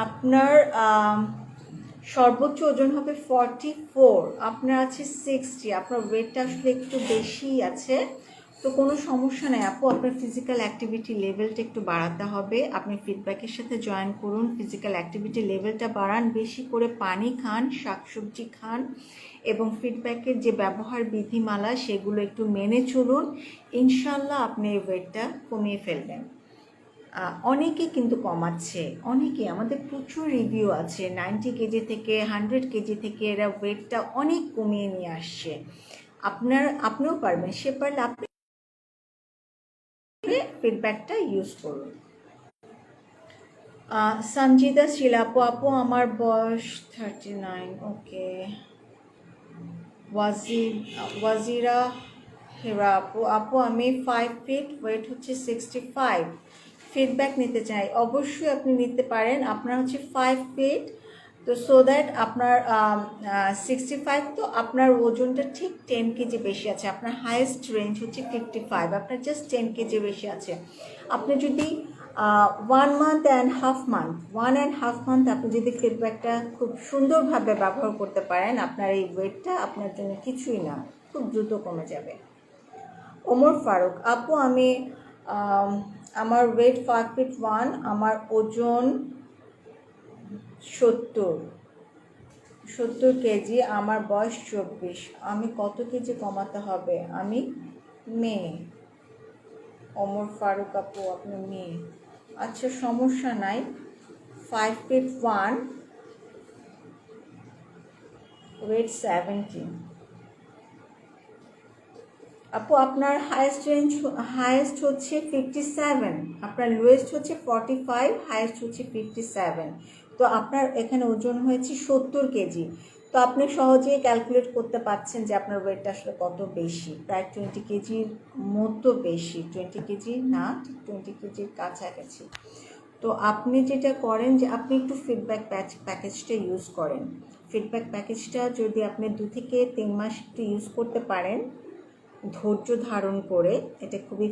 আপনার সর্বোচ্চ ওজন হবে 44, আপনার আছে 60, আপনার ওয়েটটা আসলে একটু বেশি আছে, তো কোনো সমস্যা নেই আপু। আপনার ফিজিক্যাল অ্যাক্টিভিটি লেভেলটা একটু বাড়াতে হবে, আপনি ফিডব্যাকের সাথে জয়েন করুন, ফিজিক্যাল অ্যাক্টিভিটি লেভেলটা বাড়ান, বেশি করে পানি খান, শাকসবজি খান, এবং ফিডব্যাকের যে ব্যবহার বিধিমালা সেগুলো একটু মেনে চলুন। ইনশাল্লাহ আপনি এই ওয়েটটা কমিয়ে ফেলবেন। অনেকে কিন্তু কমাচ্ছে, অনেকে, আমাদের প্রচুর রিভিউ আছে 90 কেজি থেকে 100 কেজি থেকে এরা ওয়েটটা অনেক কমিয়ে নিয়ে আসছে। আপনিও পারবেন, সে পারলে আপনি ফিডব্যাকটা ইউজ করুন। সঞ্জিদা শিলাপু, আপু আমার বয়স 39। ওকে। ওয়াজিরা হেরা আপু, আপু আমি 5 ফিট, ওয়েট হচ্ছে 65। ফিডব্যাক নিতে চাই। অবশ্যই আপনি নিতে পারেন। আপনার হচ্ছে 5 ফিট, তো সো দ্যাট আপনার 65, তো আপনার ওজনটা ঠিক 10 কেজি বেশি আছে। আপনার হাইয়েস্ট রেঞ্জ হচ্ছে 55, আপনার জাস্ট 10 কেজি বেশি আছে। আপনি যদি 1.5 মান্থ আপনি যদি ফিডব্যাকটা খুব সুন্দরভাবে ব্যবহার করতে পারেন, আপনার এই ওয়েটটা আপনার জন্য কিছুই না, খুব দ্রুত কমে যাবে। ওমর ফারুক, আপু আমি আমার ওয়েট 5 ফিট 1, আমার ওজন 70 কেজি, আমার বয়স 24। আমি কত কেজি কমাতে হবে? আমি মেয়ে। ওমর ফারুক আপু আপনি মেয়ে, আচ্ছা সমস্যা নাই। 5 ফিট 1, ওয়েট 70। আপু আপনার হাইয়েস্ট হচ্ছে 57, আপনার লোয়েস্ট হচ্ছে 45, হাইয়েস্ট হচ্ছে 57। তো আপনার এখানে ওজন হয়েছে 70 কেজি। তো আপনি সহজেই ক্যালকুলেট করতে পারছেন যে আপনার ওয়েটটা আসলে কত বেশি, প্রায় 20 কেজির মতো বেশি, 20 কেজি না, ঠিক 20 কেজির কাছাকাছি। তো আপনি যেটা করেন যে আপনি একটু ফিডব্যাক প্যাকেজটা ইউজ করেন। ফিডব্যাক প্যাকেজটা যদি আপনি 2 থেকে 3 মাস একটু ইউজ করতে পারেন ধৈর্য ধারণ করে, এটা খুবই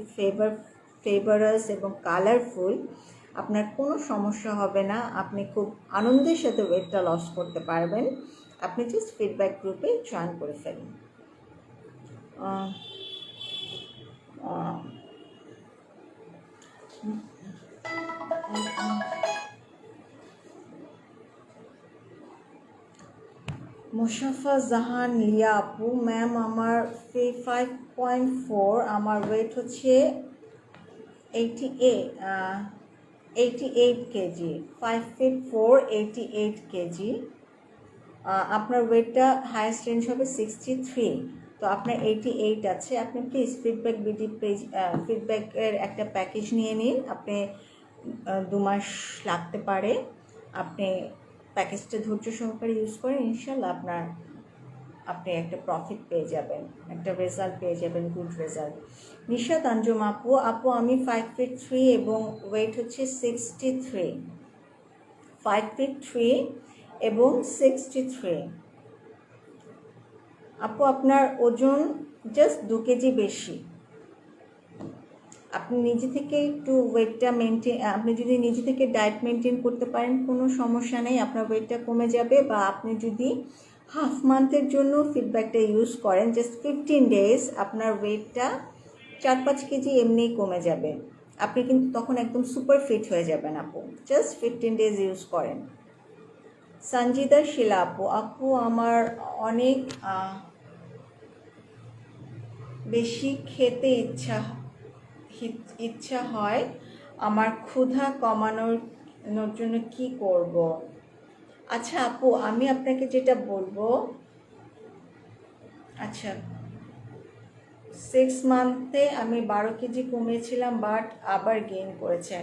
ফেভারাস এবং কালারফুল, আপনার কোনো সমস্যা হবে না, আপনি খুব আনন্দের সাথে ওয়েটটা লস করতে পারবেন। আপনি জাস্ট ফিডব্যাক গ্রুপে জয়েন করে ফেলুন। মুশাফা জাহান লিয়া আপু, ম্যাম আমার 5.4, আমার ওয়েট হচ্ছে 88 কেজি, 5 ফিট 4, 88 কেজি। আপনার ওয়েটটা হাইয়েস্ট রেঞ্জ হবে 63, তো আপনার 88 আছে। আপনি প্লিজ ফিডব্যাকের একটা প্যাকেজ নিয়ে নিন। আপনি 2 মাস লাগতে পারে, আপনি প্যাকেজটা ধৈর্য সহকারে ইউজ করেন, ইনশাল্লাহ আপনি একটা প্রফিট পেয়ে যাবেন, একটা রেজাল্ট পেয়ে যাবেন, গুড রেজাল্ট। নিশাত আঞ্জুম আপু, আমি 5 ফিট 3 এবং ওয়েট হচ্ছে 63, 5 ফিট 3 এবং 63। আপু আপনার ওজন জাস্ট 2 কেজি বেশি। আপনি নিজে থেকে একটু ওয়েটটা আপনি যদি নিজে থেকে ডায়েট মেনটেন করতে পারেন কোনো সমস্যা নেই, আপনার ওয়েটটা কমে যাবে। বা আপনি যদি হাফ মান্থের জন্য ফিডব্যাকটা ইউজ করেন, জাস্ট 15 ডেজ, আপনার ওয়েটটা 4-5 কেজি এমনিই কমে যাবে। আপনি কিন্তু তখন একদম সুপার ফিট হয়ে যাবেন আপু, জাস্ট 15 ডেজ ইউজ করেন। সঞ্জিদা শিলা আপু আমার অনেক বেশি খেতে ইচ্ছা হয়, আমার ক্ষুধা কমানোর জন্য কি করব? আচ্ছা আপু আমি আপনাকে যেটা বলবো, আচ্ছা 6 মান্থে আমি 12 কেজি কমিয়েছিলাম, বাট আবার গেইন করেছে।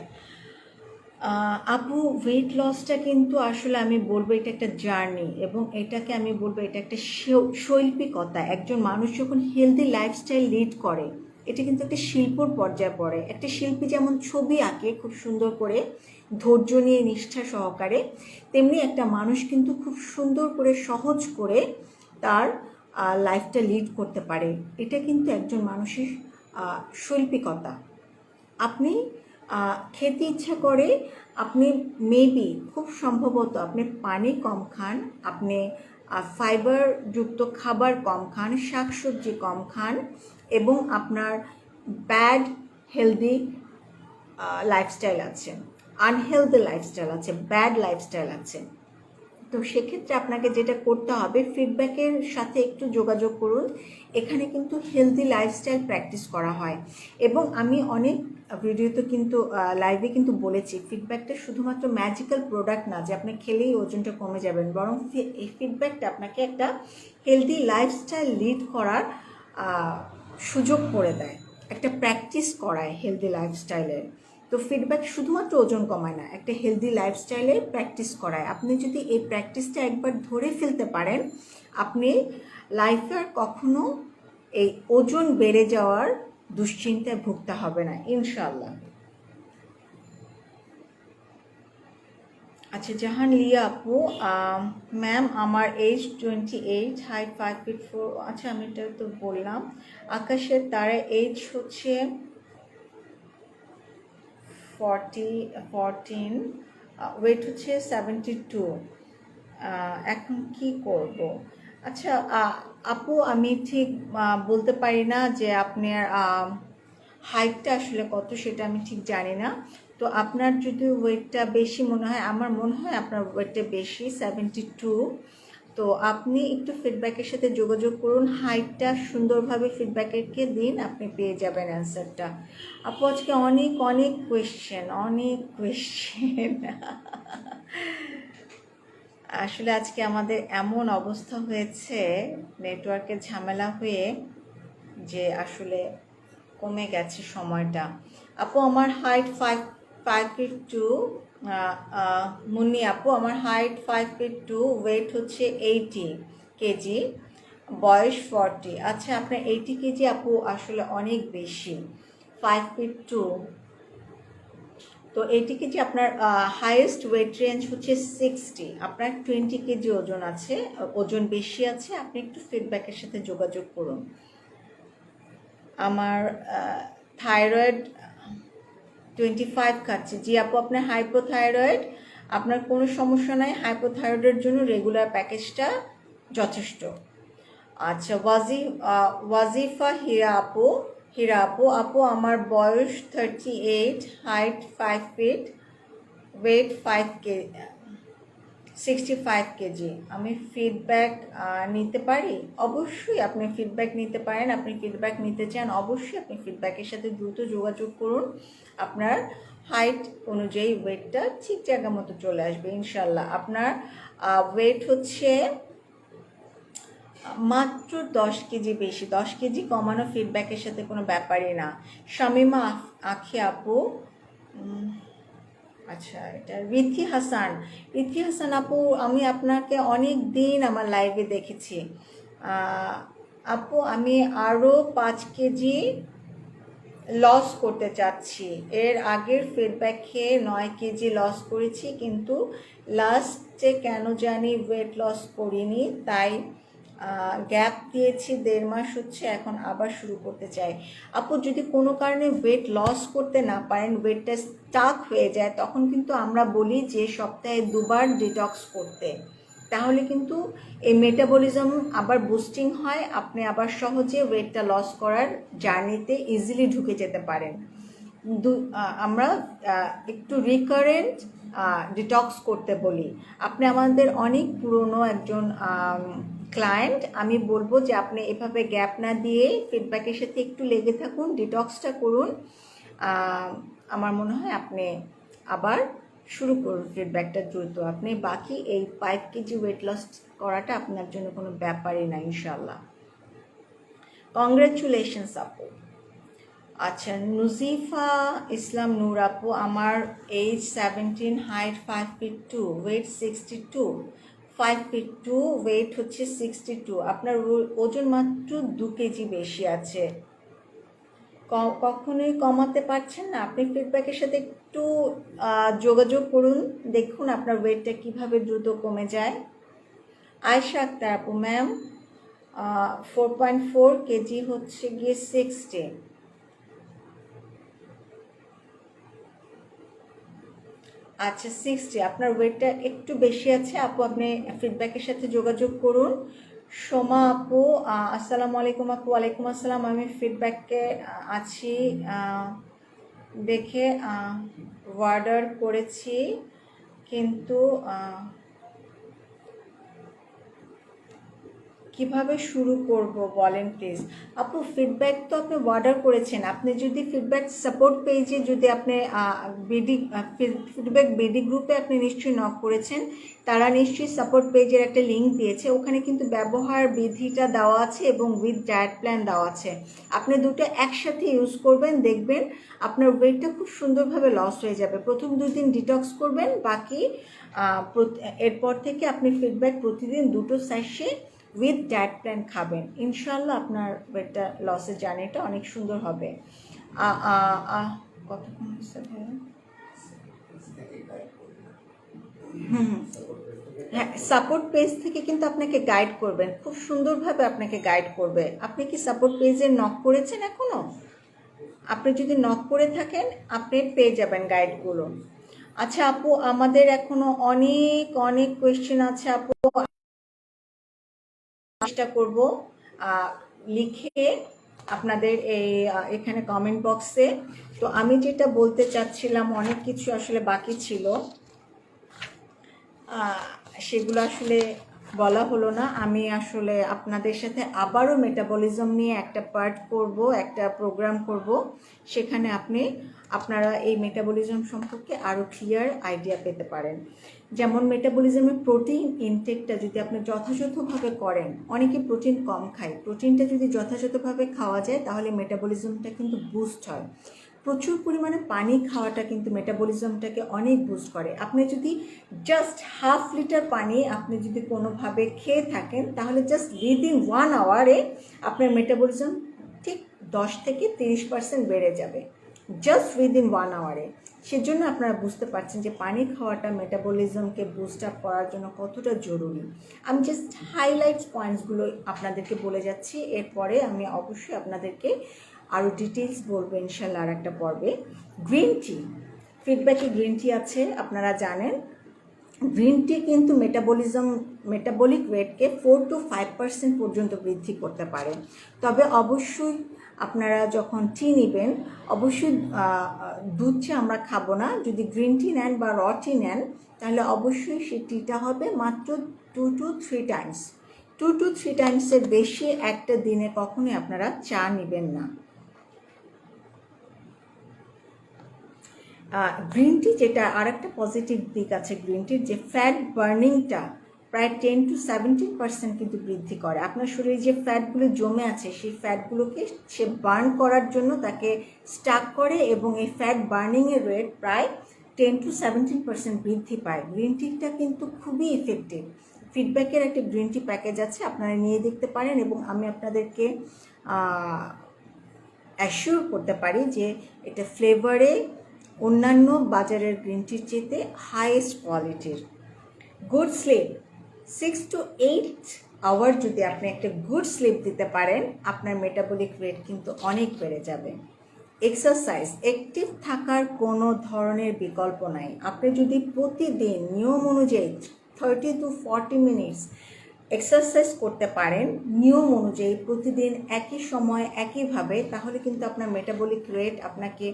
আপু ওয়েট লসটা কিন্তু আসলে আমি বলবো এটা একটা জার্নি, এবং এটাকে আমি বলবো এটা একটা শৈল্পিকতা। একজন মানুষ যখন হেলদি লাইফস্টাইল লিড করে, এটা কিন্তু একটা শিল্পর পর্যায়ে পড়ে। একটা শিল্পী যেমন ছবি আঁকে খুব সুন্দর করে, ধৈর্য নিয়ে, নিষ্ঠা সহকারে, তেমনি একটা মানুষ কিন্তু খুব সুন্দর করে, সহজ করে তার লাইফটা লিড করতে পারে। এটা কিন্তু একজন মানুষের শৈল্পিকতা। আপনি খেতে ইচ্ছা করে, আপনি মেবি খুব সম্ভবত আপনি পানি কম খান, আপনি ফাইবারযুক্ত খাবার কম খান, শাকসবজি কম খান, এবং আপনার ব্যাড হেলদি লাইফস্টাইল আছে, আনহেলদি লাইফস্টাইল আছে, ব্যাড লাইফস্টাইল আছে। তো সেক্ষেত্রে আপনাকে যেটা করতে হবে, ফিডব্যাকের সাথে একটু যোগাযোগ করুন। এখানে কিন্তু হেলদি লাইফস্টাইল প্র্যাকটিস করা হয়, এবং আমি অনেক ভিডিওতে কিন্তু লাইভে কিন্তু বলেছি ফিডব্যাকটা শুধুমাত্র ম্যাজিক্যাল প্রোডাক্ট না যে আপনি খেলেই ওজনটা কমে যাবেন, বরং এই ফিডব্যাকটা আপনাকে একটা হেলদি লাইফস্টাইল লিড করার সুযোগ করে দেয়, একটা প্র্যাকটিস করায় হেলদি লাইফস্টাইলের। তো ফিডব্যাক শুধুমাত্র ওজন কমায় না, একটা হেলদি লাইফস্টাইলে প্র্যাকটিস করায়। আপনি যদি এই প্র্যাকটিসটা একবার ধরে ফেলতে পারেন, আপনি লাইফে আর কখনো এই ওজন বেড়ে যাওয়ার দুশ্চিন্তায় ভুগতে হবে না ইনশাল্লাহ। আচ্ছা, জাহান লিয়া আপু, ম্যাম আমার এজ 28, হাইট 5'4". আচ্ছা, আমি এটা তো বললাম। আকাশের তারা এজ হচ্ছে 14, ওয়েট হচ্ছে 72। এখন কি করব? আচ্ছা আপু, আমি ঠিক বলতে পারি না যে আপনার হাইটটা আসলে কত, সেটা আমি ঠিক জানি না। তো আপনার যদি ওয়েটটা বেশি মনে হয়, আমার মনে হয় আপনার ওয়েটটা বেশি, 72। তো আপনি একটু ফিডব্যাকের সাথে যোগাযোগ করুন, হাইটটা সুন্দরভাবে ফিডব্যাকেরকে দিন, আপনি পেয়ে যাবেন অ্যান্সারটা। আপু আজকে অনেক অনেক কোয়েশ্চেন আসলে আজকে আমাদের এমন অবস্থা হয়েছে নেটওয়ার্কের ঝামেলা হয়ে যে আসলে কমে গেছে সময়টা। আপু আমার হাইট 5'2", মুন্নি আপু আমার হাইট 5'2", ওয়েট হচ্ছে 80 কেজি, বয়স 40। আচ্ছা, আপনার 80 কেজি আপু আসলে অনেক বেশি, 5'2". তো 80 কেজি আপনার হাইয়েস্ট ওয়েট রেঞ্জ হচ্ছে 60। আপনার 20 কেজি ওজন আছে, ওজন বেশি আছে, আপনি একটু ফিডব্যাকের সাথে যোগাযোগ করুন। আমার থাইরয়েড 25 খাচ্ছে। জি আপু, আপনার হাইপোথাইরয়েড, আপনার কোনো সমস্যা নাই, হাইপোথাইরয়েডের জন্য রেগুলার প্যাকেজটা যথেষ্ট। আচ্ছা, ওয়াজিফা হীরা আপু আমার বয়স 38, হাইট 5 ফিট, ওয়েট 65 কেজি। আমি ফিডব্যাক নিতে পারি? অবশ্যই আপনি ফিডব্যাক নিতে পারেন। আপনি ফিডব্যাক নিতে চান, অবশ্যই আপনি ফিডব্যাকের সাথে দ্রুত যোগাযোগ করুন। আপনার হাইট অনুযায়ী ওয়েটটা ঠিক জায়গা মতো চলে আসবে ইনশাল্লাহ। আপনার ওয়েট হচ্ছে মাত্র 10 কেজি বেশি, 10 কেজি কমানো ফিডব্যাকের সাথে কোনো ব্যাপারই না। শামিমা আখি আপু, আচ্ছা এটা রিথি হাসান আপু, আমি আপনাকে অনেক দিন আমার লাইভে দেখেছি। আপু আমি আরও 5 কেজি লস করতে চাচ্ছি। এর আগের ফিডব্যাক খেয়ে 9 কেজি লস করেছি, কিন্তু লাস্টে কেন জানি ওয়েট লস করিনি, তাই গ্যাপ দিয়েছি, 1.5 মাস হচ্ছে, এখন আবার শুরু করতে চাই। আপু যদি কোনো কারণে ওয়েট লস করতে না পারেন, ওয়েটটা স্টাক হয়ে যায়, তখন কিন্তু আমরা বলি যে সপ্তাহে 2 বার ডিটক্স করতে, তাহলে কিন্তু এই মেটাবলিজম আবার বুস্টিং হয়, আপনি আবার সহজে ওয়েটটা লস করার জার্নিতে ইজিলি ঢুকে যেতে পারেন। আমরা একটু রিকারেন্ট ডিটক্স করতে বলি। আপনি আমাদের অনেক পুরনো একজন ক্লায়েন্ট, আমি বলবো যে আপনি এভাবে গ্যাপ না দিয়ে ফিডব্যাকের সাথে একটু লেগে থাকুন, ডিটক্সটা করুন। আমার মনে হয় আপনি আবার শুরু করুন ফিডব্যাকটা দ্রুত। আপনি বাকি এই 5 কেজি ওয়েট লস করাটা আপনার জন্য কোনো ব্যাপারই না ইনশাল্লাহ। কংগ্রেচুলেশনস আপু। আচ্ছা, নুজিফা ইসলাম নূর আপু, আমার এজ 17, হাইট 5'2", ওয়েট 62, 5'2", ওয়েট হচ্ছে 62। আপনার ওজন মাত্র 2 কেজি বেশি আছে, কখনোই কমাতে পারছেন না। আপনি ফিডব্যাকের সাথে একটু যোগাযোগ করুন, দেখুন আপনার ওয়েটটা কিভাবে দ্রুত কমে যায়। আয়শা আক্তার আপু, ম্যাম 4.4 কেজি হচ্ছে গিয়ে 60। আচ্ছা 60, আপনার ওয়েটটা একটু বেশি আছে আপু, আপনি ফিডব্যাকের সাথে যোগাযোগ করুন। সোমা আপু, আসসালামু আলাইকুম আপু। ওয়ালাইকুম আসসালাম। আমি ফিডব্যাকে আছি দেখে অর্ডার করেছি, কিন্তু কিভাবে শুরু করব বলেন প্লিজ। আপু ফিডব্যাক তো আপনি অর্ডার করেছেন, আপনি যদি ফিডব্যাক সাপোর্ট পেজে যদি আপনি বিডি ফিডব্যাক বিডি গ্রুপে আপনি নিশ্চয়ই নক করেছেন, তারা নিশ্চয়ই সাপোর্ট পেজের একটা লিঙ্ক দিয়েছে, ওখানে কিন্তু ব্যবহার বিধিটা দেওয়া আছে এবং উইথ ডায়েট প্ল্যান দেওয়া আছে। আপনি দুটো একসাথে ইউজ করবেন, দেখবেন আপনার ওয়েটটা খুব সুন্দরভাবে লস হয়ে যাবে। প্রথম 2 দিন ডিটক্স করবেন, বাকি এরপর থেকে আপনি ফিডব্যাক প্রতিদিন 2টো স্যাশে উইথ ডায়েট প্ল্যান খাবেন, ইনশাল্লাহ আপনার ওয়েটটা লসের জার্নিটা অনেক সুন্দর হবে। কতক্ষণ হচ্ছে ভাইয়া? হ্যাঁ, সাপোর্ট পেজ থেকে কিন্তু আপনাকে গাইড করবেন, খুব সুন্দরভাবে আপনাকে গাইড করবে। আপনি কি সাপোর্ট পেজে নক করেছেন এখনো? আপনি যদি নক করে থাকেন আপনি পেয়ে যাবেন গাইডগুলো। আচ্ছা আপু, আমাদের এখনো অনেক অনেক কোয়েশ্চেন আছে আপু, চেষ্টা করব লিখে আপনাদের এই এখানে কমেন্ট বক্সে। তো আমি যেটা বলতে চাচ্ছিলাম, অনেক কিছু আসলে বাকি ছিল, সেগুলো আসলে বলা হলো না। আমি আসলে আপনাদের সাথে আবারও মেটাবলিজম নিয়ে একটা পার্ট করব, একটা প্রোগ্রাম করব, সেখানে আপনারা এই মেটাবলিজম সম্পর্কে আরও ক্লিয়ার আইডিয়া পেতে পারেন। যেমন মেটাবলিজমের প্রোটিন ইনটেকটা যদি আপনি যথাযথভাবে করেন, অনেকে প্রোটিন কম খায়, প্রোটিনটা যদি যথাযথভাবে খাওয়া যায় তাহলে মেটাবলিজমটা কিন্তু বুস্ট হয়। প্রচুর পরিমাণে পানি খাওয়াটা কিন্তু মেটাবলিজমটাকে অনেক বুস্ট করে। আপনি যদি জাস্ট হাফ লিটার পানি আপনি যদি কোনোভাবে খেয়ে থাকেন, তাহলে জাস্ট উইদিন 1 আওয়ারে আপনার মেটাবলিজম ঠিক 10 থেকে 30% বেড়ে যাবে, জাস্ট উইদিন 1 আওয়ারে। সেজন্য আপনারা বুঝতে পারছেন যে পানি খাওয়াটা মেটাবলিজমকে বুস্ট আপ করার জন্য কতটা জরুরি। আমি জাস্ট হাইলাইটস পয়েন্টসগুলো আপনাদেরকে বলে যাচ্ছি, এরপরে আমি অবশ্যই আপনাদেরকে আরও ডিটেলস বলবো ইনশাল্লাহ আর একটা পর্বে। গ্রিন টি, ফিডব্যাকে গ্রিন টি আছে, আপনারা জানেন গ্রিন টি কিন্তু মেটাবলিক রেটকে 4 to 5% পর্যন্ত বৃদ্ধি করতে পারে। তবে অবশ্যই আপনারা যখন টি নেবেন, অবশ্যই দুধ চা আমরা খাবো না। যদি গ্রিন টি নেন বা র টি নেন, তাহলে অবশ্যই সেই টিটা হবে মাত্র 2 to 3 টাইমস। 2 to 3 টাইমসের বেশি একটা দিনে কখনোই আপনারা চা নেবেন না। গ্রিন টি যেটা আর একটা পজিটিভ দিক আছে গ্রিন টির, যে ফ্যাট বার্নিংটা প্রায় 10 to 17% কিন্তু বৃদ্ধি করে। আপনার শরীরে যে ফ্যাটগুলো জমে আছে সেই ফ্যাটগুলোকে সে বার্ন করার জন্য তাকে স্টাক করে, এবং এই ফ্যাট বার্নিংয়ের রেট প্রায় 10 to 17% বৃদ্ধি পায়। গ্রিন টিটা কিন্তু খুবই ইফেক্টিভ। ফিডব্যাকের একটা গ্রিন টি প্যাকেজ আছে, আপনারা নিয়ে দেখতে পারেন, এবং আমি আপনাদেরকে অ্যাসিওর করতে পারি যে এটা ফ্লেভারে অন্যান্য বাজারের গ্রিন টির চেয়ে হাইয়েস্ট কোয়ালিটির। গুড স্লিপ, 6 to 8 আওয়ার যদি আপনি একটা গুড স্লিপ দিতে পারেন, আপনার মেটাবলিক রেট কিন্তু অনেক বেড়ে যাবে। এক্সারসাইজ, অ্যাক্টিভ থাকার কোনো ধরনের বিকল্প নাই। আপনি যদি প্রতিদিন নিয়ম অনুযায়ী 30 to 40 মিনিটস এক্সারসাইজ করতে পারেন নিয়ম অনুযায়ী প্রতিদিন একই সময় একইভাবে, তাহলে কিন্তু আপনার মেটাবলিক রেট আপনাকে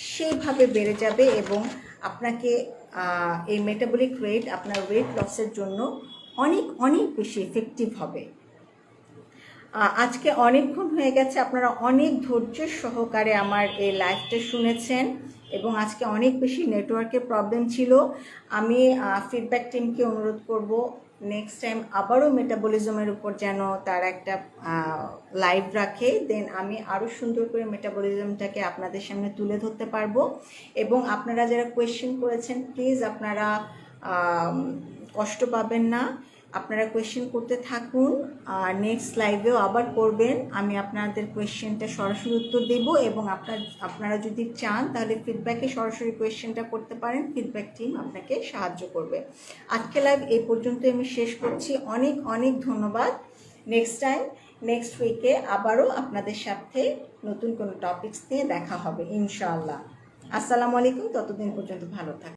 সেইভাবে বেড়ে যাবে, এবং আপনাকে এই মেটাবলিক রেট আপনার ওয়েট লসের জন্য অনেক অনেক বেশি এফেক্টিভ হবে। আজকে অনেকক্ষণ হয়ে গেছে, আপনারা অনেক ধৈর্য সহকারে আমার এই লাইভটা শুনেছেন, এবং আজকে অনেক বেশি নেটওয়ার্কের প্রবলেম ছিল। আমি ফিডব্যাক টিমকে অনুরোধ করব নেক্সট টাইম আবারও মেটাবলিজমের উপর যেন তারা একটা লাইভ রাখে, দেন আমি আরও সুন্দর করে মেটাবলিজমটাকে আপনাদের সামনে তুলে ধরতে পারবো। এবং আপনারা যারা কোয়েশ্চেন করেছেন, প্লিজ আপনারা কষ্ট পাবেন না, আপনারা কোয়েশ্চেন করতে থাকুন, নেক্সট লাইভেও আবার করবেন, আমি আপনাদের কোয়েশ্চেনটা সরাসরি উত্তর দেব, এবং আপনারা যদি চান তাহলে ফিডব্যাকে সরাসরি কোয়েশ্চেনটা করতে পারেন, ফিডব্যাক টিম আপনাকে সাহায্য করবে। আজকে লাইভ এই পর্যন্ত আমি শেষ করছি, অনেক অনেক ধন্যবাদ। নেক্সট উইকে আবারও আপনাদের সাথে নতুন কোনো টপিকস নিয়ে দেখা হবে ইনশাআল্লাহ। আসসালামু আলাইকুম, ততদিন পর্যন্ত ভালো থাকুন।